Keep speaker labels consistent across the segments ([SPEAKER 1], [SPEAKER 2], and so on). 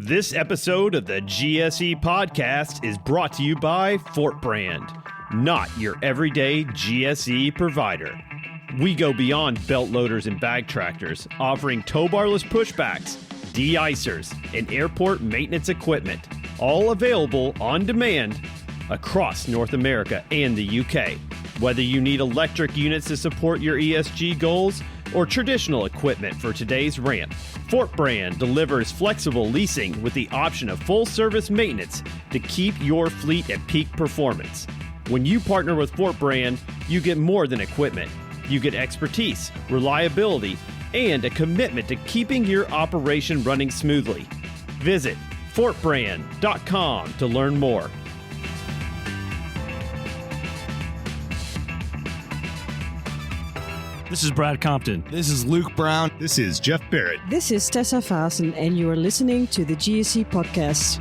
[SPEAKER 1] This episode of the GSE podcast is brought to you by Fortbrand, not your everyday GSE provider. We go beyond belt loaders and bag tractors, offering tow barless pushbacks, de-icers, and airport maintenance equipment, all available on demand across North America and the UK. Whether you need electric units to support your ESG goals or traditional equipment for today's ramp, Fortbrand delivers flexible leasing with the option of full-service maintenance to keep your fleet at peak performance. When you partner with Fortbrand, you get more than equipment. You get expertise, reliability, and a commitment to keeping your operation running smoothly. Visit fortbrand.com to learn more.
[SPEAKER 2] This is Brad Compton.
[SPEAKER 3] This is Luke Brown.
[SPEAKER 4] This is Jeff Barrett.
[SPEAKER 5] This is Tessa Fasen, and you are listening to the GSE podcast.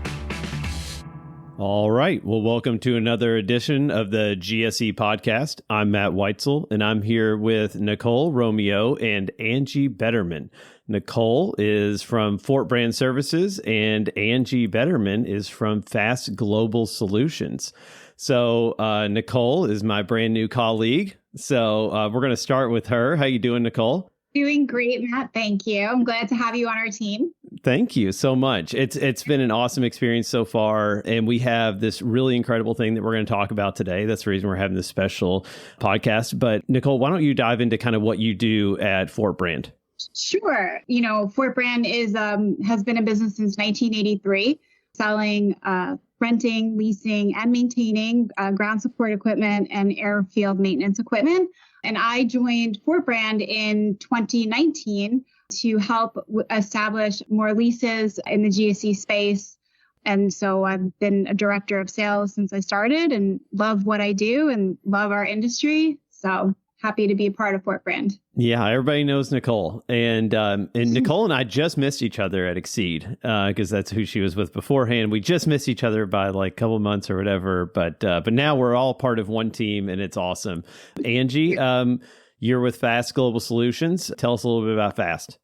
[SPEAKER 1] All right. Well, welcome to another edition of the GSE podcast. I'm Matt Weitzel, and I'm here with Nicole Romeo and Angie Betterman. Nicole is from Fortbrand Services, and Angie Betterman is from Fast Global Solutions. So Nicole is my brand new colleague. So we're going to start with her. How you doing, Nicole?
[SPEAKER 6] Doing great, Matt. Thank you. I'm glad to have you on our team.
[SPEAKER 1] Thank you so much. It's been an awesome experience so far. And we have this really incredible thing that we're going to talk about today. That's the reason we're having this special podcast. But Nicole, why don't you dive into kind of what you do at Fortbrand?
[SPEAKER 6] Sure. You know, Fortbrand has been in business since 1983, selling renting, leasing, and maintaining ground support equipment and airfield maintenance equipment. And I joined Fortbrand in 2019 to help establish more leases in the GSE space. And so I've been a director of sales since I started and love what I do and love our industry. So happy to be a part of Fortbrand.
[SPEAKER 1] Yeah, everybody knows Nicole. And Nicole and I just missed each other at Exceed because that's who she was with beforehand. We just missed each other by like a couple months or whatever. But now we're all part of one team and it's awesome. Angie, you're with Fast Global Solutions. Tell us a little bit about Fast.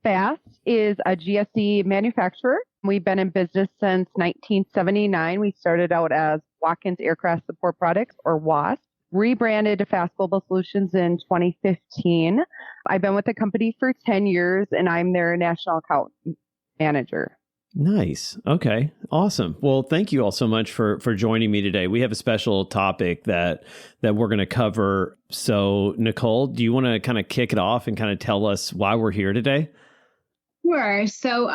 [SPEAKER 7] Fast is a GSE manufacturer. We've been in business since 1979. We started out as Watkins Aircraft Support Products, or WASP. Rebranded to Fast Global Solutions in 2015. I've been with the company for 10 years and I'm their national account manager.
[SPEAKER 1] Nice. Okay. Awesome. Well, thank you all so much for joining me today. We have a special topic that we're going to cover. So Nicole, do you want to kind of kick it off and kind of tell us why we're here today?
[SPEAKER 6] Sure. So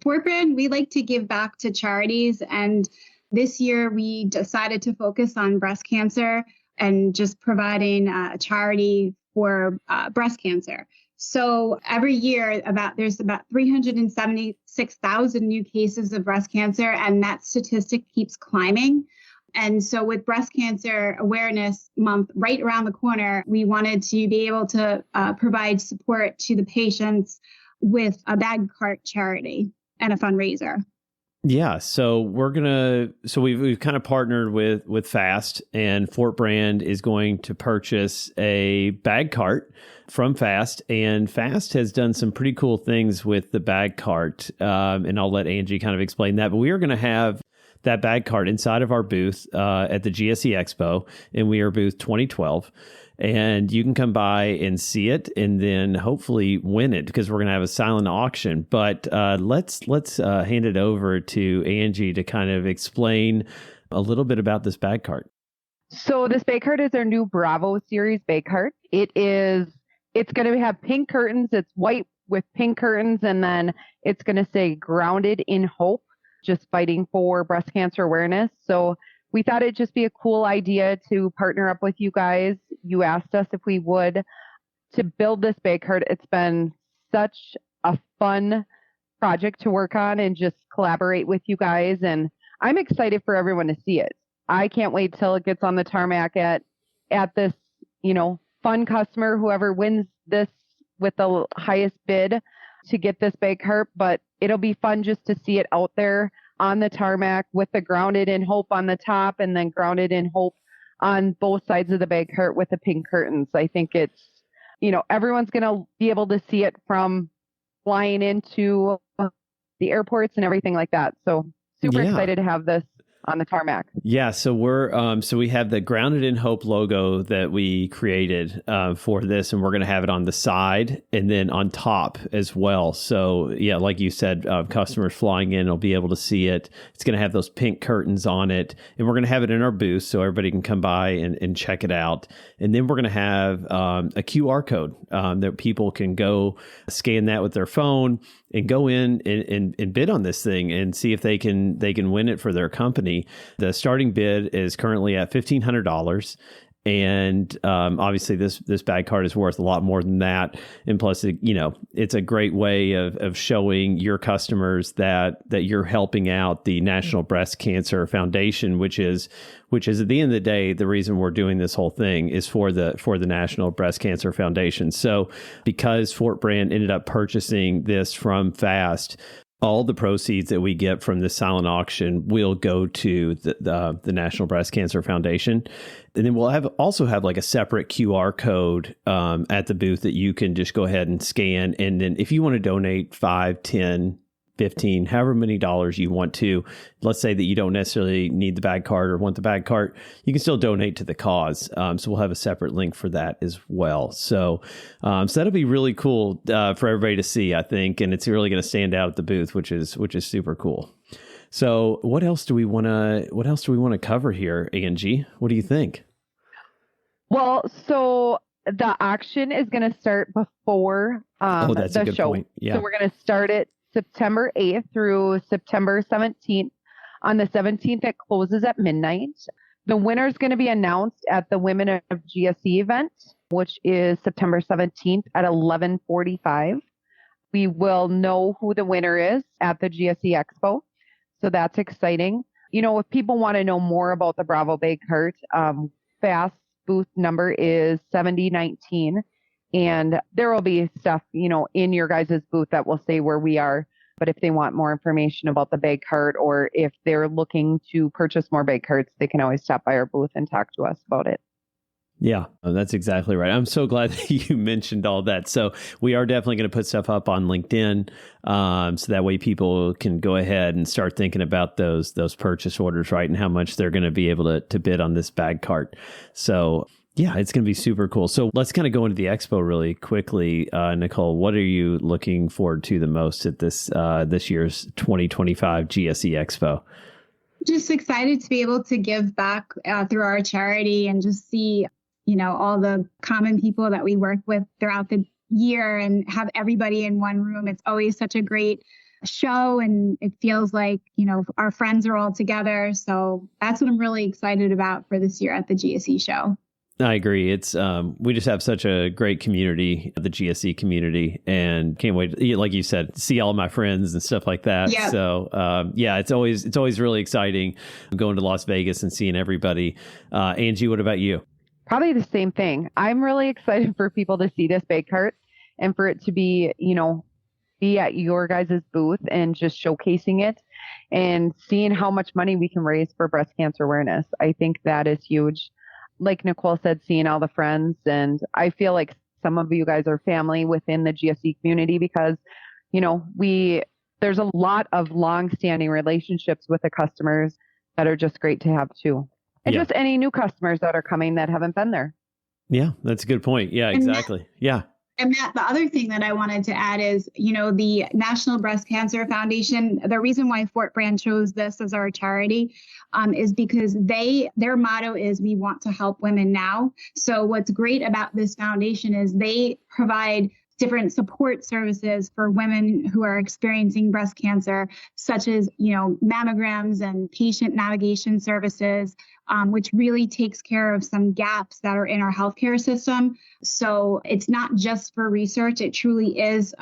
[SPEAKER 6] Fortbrand, we like to give back to charities. And this year we decided to focus on breast cancer and just providing a charity for breast cancer. So every year there's about 376,000 new cases of breast cancer, and that statistic keeps climbing. And so with Breast Cancer Awareness Month right around the corner, we wanted to be able to provide support to the patients with a bag cart charity and a fundraiser.
[SPEAKER 1] Yeah, so we've kind of partnered with Fast, and Fortbrand is going to purchase a bag cart from Fast, and Fast has done some pretty cool things with the bag cart, and I'll let Angie kind of explain that. But we are going to have that bag cart inside of our booth at the GSE Expo, and we are booth 2012. And you can come by and see it and then hopefully win it because we're going to have a silent auction. But let's hand it over to Angie to kind of explain a little bit about this bag cart.
[SPEAKER 7] So this bag cart is our new Bravo series bag cart. It's going to have pink curtains. It's white with pink curtains. And then it's going to say grounded in hope, just fighting for breast cancer awareness. So we thought it'd just be a cool idea to partner up with you guys. You asked us if we would to build this bag cart. It's been such a fun project to work on and just collaborate with you guys. And I'm excited for everyone to see it. I can't wait till it gets on the tarmac at this, fun customer, whoever wins this with the highest bid to get this bag cart. But it'll be fun just to see it out there on the tarmac with the grounded in hope on the top and then grounded in hope on both sides of the bag cart with the pink curtains. I think it's, everyone's going to be able to see it from flying into the airports and everything like that. So super excited to have this on the tarmac.
[SPEAKER 1] Yeah, so we're so we have the Grounded in Hope logo that we created for this, and we're going to have it on the side and then on top as well. So yeah, like you said, customers flying in will be able to see it. It's going to have those pink curtains on it, and we're going to have it in our booth so everybody can come by and check it out. And then we're going to have a QR code that people can go scan that with their phone and go in and bid on this thing and see if they can win it for their company. The starting bid is currently at $1,500. And obviously this bag card is worth a lot more than that. And plus, it's a great way of showing your customers that you're helping out the National Breast Cancer Foundation, which is at the end of the day, the reason we're doing this whole thing is for the National Breast Cancer Foundation. So because Fortbrand ended up purchasing this from Fast, all the proceeds that we get from this silent auction will go to the National Breast Cancer Foundation. And then we'll also have like a separate QR code at the booth that you can just go ahead and scan. And then if you want to donate 5, 10, 15, however many dollars you want to, let's say that you don't necessarily need the bag cart or want the bag cart, you can still donate to the cause. So we'll have a separate link for that as well. So that'll be really cool for everybody to see, I think, and it's really going to stand out at the booth, which is super cool. So what else do we want to cover here, Angie? What do you think?
[SPEAKER 7] Well, so the auction is going to start before
[SPEAKER 1] that's
[SPEAKER 7] the
[SPEAKER 1] a good
[SPEAKER 7] show.
[SPEAKER 1] point. Yeah.
[SPEAKER 7] So we're going to start it September 8th through September 17th. On the 17th, it closes at midnight. The winner is going to be announced at the Women of GSE event, which is September 17th at 11:45. We will know who the winner is at the GSE Expo. So that's exciting. If people want to know more about the Bravo Bag Cart, Fast booth number is 7019. And there will be stuff, in your guys' booth that will say where we are. But if they want more information about the bag cart, or if they're looking to purchase more bag carts, they can always stop by our booth and talk to us about it.
[SPEAKER 1] Yeah, that's exactly right. I'm so glad that you mentioned all that. So we are definitely going to put stuff up on LinkedIn, so that way people can go ahead and start thinking about those purchase orders, right, and how much they're going to be able to bid on this bag cart. So yeah, it's going to be super cool. So let's kind of go into the expo really quickly. Nicole, what are you looking forward to the most at this year's 2025 GSE Expo?
[SPEAKER 6] Just excited to be able to give back through our charity and just see, all the common people that we work with throughout the year and have everybody in one room. It's always such a great show, and it feels like, our friends are all together. So that's what I'm really excited about for this year at the GSE show.
[SPEAKER 1] I agree. It's we just have such a great community, the GSE community, and can't wait, like you said, see all of my friends and stuff like that.
[SPEAKER 6] Yeah.
[SPEAKER 1] So it's always really exciting going to Las Vegas and seeing everybody. Angie, what about you?
[SPEAKER 7] Probably the same thing. I'm really excited for people to see this bag cart and for it to be, be at your guys' booth and just showcasing it and seeing how much money we can raise for breast cancer awareness. I think that is huge. Like Nicole said, seeing all the friends, and I feel like some of you guys are family within the GSE community because, there's a lot of long-standing relationships with the customers that are just great to have too. And just any new customers that are coming that haven't been there.
[SPEAKER 1] Yeah, that's a good point. Yeah, exactly. Yeah.
[SPEAKER 6] And Matt, the other thing that I wanted to add is, the National Breast Cancer Foundation, the reason why Fortbrand chose this as our charity is because their motto is we want to help women now. So what's great about this foundation is they provide different support services for women who are experiencing breast cancer, such as, mammograms and patient navigation services, which really takes care of some gaps that are in our healthcare system. So it's not just for research. It truly is,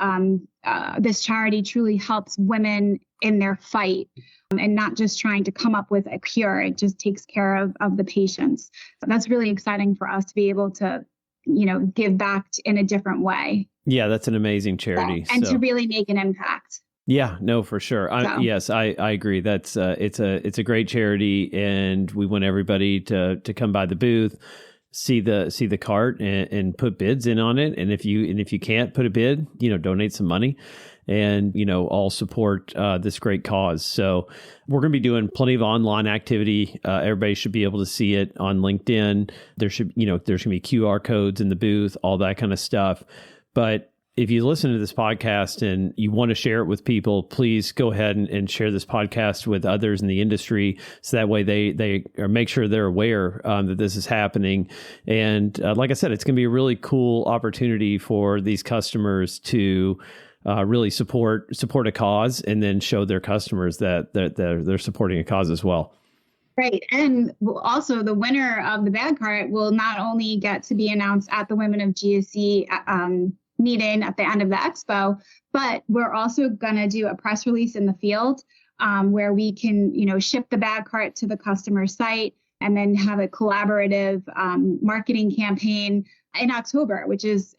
[SPEAKER 6] this charity truly helps women in their fight and not just trying to come up with a cure. It just takes care of the patients. So that's really exciting for us to be able to, give back in a different way.
[SPEAKER 1] Yeah, that's an amazing charity.
[SPEAKER 6] And to really make an impact.
[SPEAKER 1] Yeah, no, for sure. Yes, I agree. That's it's a great charity, and we want everybody to come by the booth, see the cart, and put bids in on it. And if you can't put a bid, donate some money. and, all support this great cause. So we're going to be doing plenty of online activity. Everybody should be able to see it on LinkedIn. There's going to be QR codes in the booth, all that kind of stuff. But if you listen to this podcast and you want to share it with people, please go ahead and share this podcast with others in the industry. So that way they or make sure they're aware that this is happening. And like I said, it's going to be a really cool opportunity for these customers to really support a cause and then show their customers that they're supporting a cause as well.
[SPEAKER 6] Right. And also the winner of the bag cart will not only get to be announced at the Women of GSE meeting at the end of the expo, but we're also going to do a press release in the field where we can, ship the bag cart to the customer site and then have a collaborative marketing campain in October, which is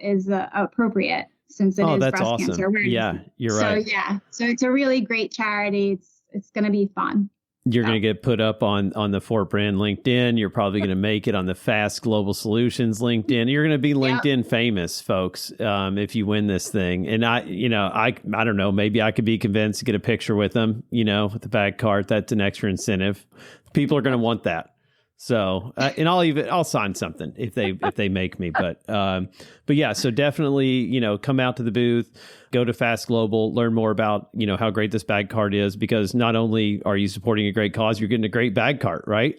[SPEAKER 6] appropriate since it is
[SPEAKER 1] that's
[SPEAKER 6] breast
[SPEAKER 1] awesome.
[SPEAKER 6] cancer awareness.
[SPEAKER 1] Yeah, you're right.
[SPEAKER 6] So it's a really great charity. It's going to be fun.
[SPEAKER 1] You're going to get put up on the Fortbrand LinkedIn. You're probably going to make it on the Fast Global Solutions LinkedIn. You're going to be LinkedIn famous, folks, if you win this thing. And I don't know, maybe I could be convinced to get a picture with them, with the bag cart. That's an extra incentive. People are going to want that. So, and I'll sign something if they make me, but yeah, so definitely, come out to the booth, go to Fast Global, learn more about, how great this bag cart is, because not only are you supporting a great cause, you're getting a great bag cart, right?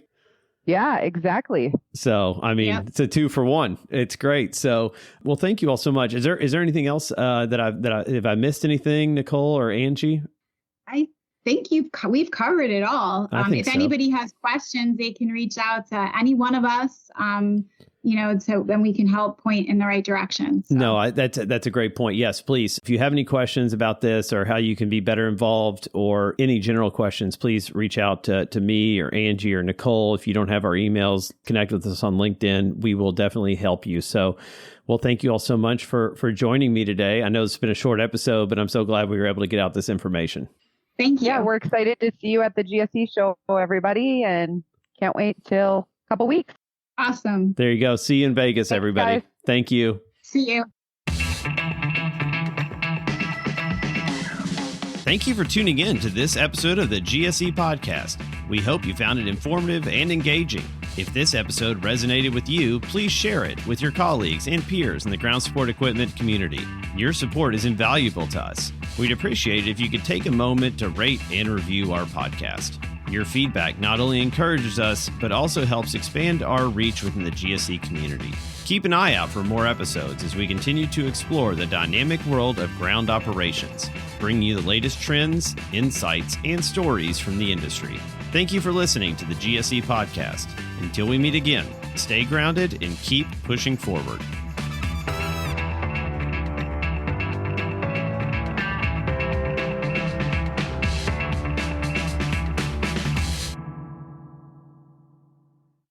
[SPEAKER 7] Yeah, exactly.
[SPEAKER 1] So, It's a 2-for-1. It's great. So, well, thank you all so much. Is there anything else have I missed anything, Nicole or Angie?
[SPEAKER 6] I think we've covered it all. If anybody has questions, they can reach out to any one of us, so then we can help point in the right direction. So.
[SPEAKER 1] No, that's a great point. Yes, please. If you have any questions about this or how you can be better involved or any general questions, please reach out to me or Angie or Nicole. If you don't have our emails, connect with us on LinkedIn. We will definitely help you. So, well, thank you all so much for joining me today. I know it's been a short episode, but I'm so glad we were able to get out this information.
[SPEAKER 6] Thank you.
[SPEAKER 7] Yeah, we're excited to see you at the GSE show, everybody, and can't wait till a couple weeks.
[SPEAKER 6] Awesome.
[SPEAKER 1] There you go. See you in Vegas,
[SPEAKER 7] Thanks,
[SPEAKER 1] everybody.
[SPEAKER 7] guys.
[SPEAKER 1] Thank you.
[SPEAKER 6] See you.
[SPEAKER 1] Thank you for tuning in to this episode of the GSE podcast. We hope you found it informative and engaging. If this episode resonated with you, please share it with your colleagues and peers in the ground support equipment community. Your support is invaluable to us. We'd appreciate it if you could take a moment to rate and review our podcast. Your feedback not only encourages us, but also helps expand our reach within the GSE community. Keep an eye out for more episodes as we continue to explore the dynamic world of ground operations, bringing you the latest trends, insights, and stories from the industry. Thank you for listening to the GSE podcast. Until we meet again, stay grounded and keep pushing forward.